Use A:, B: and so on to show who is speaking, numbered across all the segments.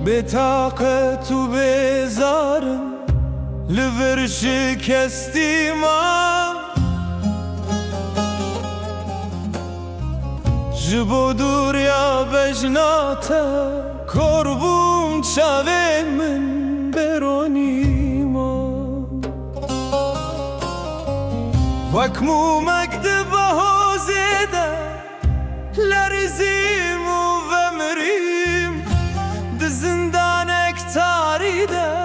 A: بطاقت و بزارم لور شکستیمم جبو دوریا بجناتا کربوم چاوه من برونیما وکمو مکتب هوزیده لرزیم و ومریم ده زندان اکتاریده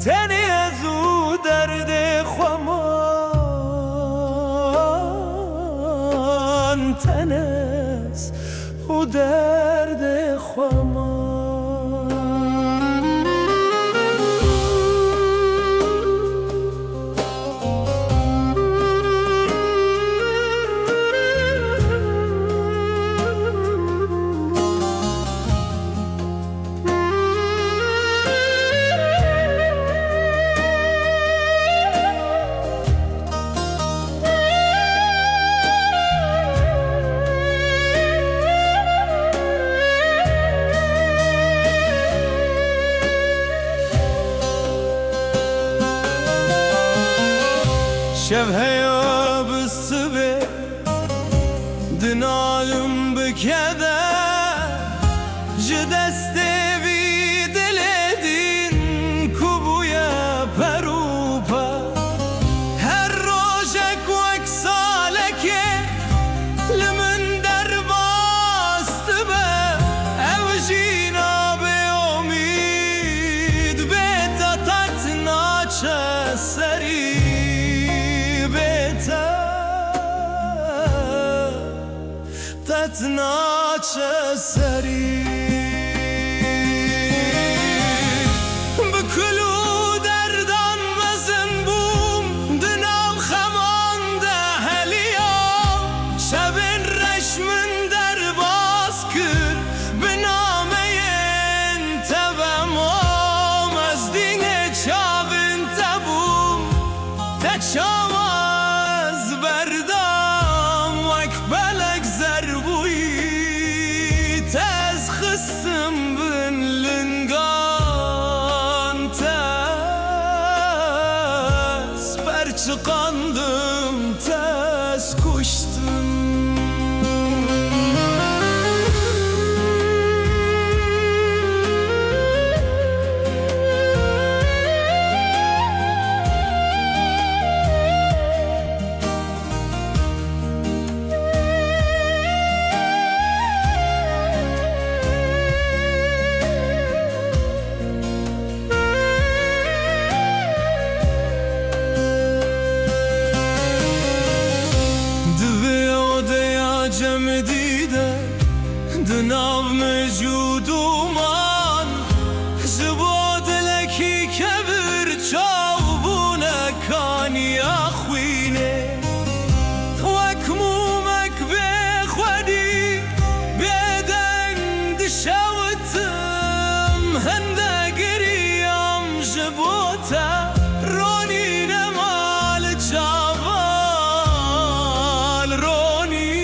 A: تنی از او درد خوامان تنس او درد خوامان شبه بالصبح دنالم بكذا جدستي بدلدين كوبويا بروبا هر روجك وكسالك لمن درباستبه او جينا بأميد بيتا تتناچه سري تتناچه سری بکلو دردان مزن بوم دناو خمان ده هلیا شبین رشمن در باز کر بنامه انتبم آم از دینه چاوین تبوم تچاو از بردام وکبلک تز خصم بن لنگان تز برچقاندم تز کشتم جمدیده دناو مجود ومان جبود لکی کبر چاوبونه کانی اخوینه وکمومک بخودی بدنگ شوتم هنده گریم جبوته رونی نمال چاوال رونی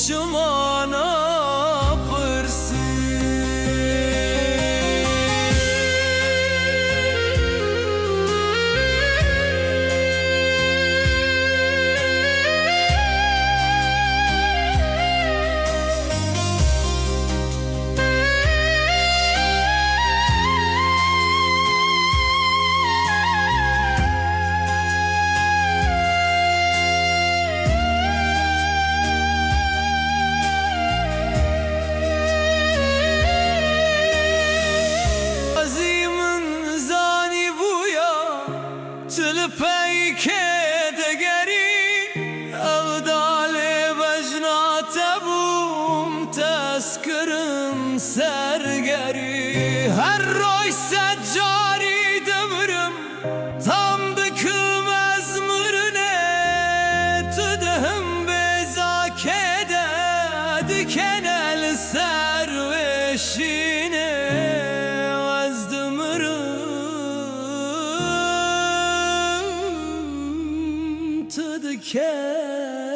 A: چمانا پرسی تدكاني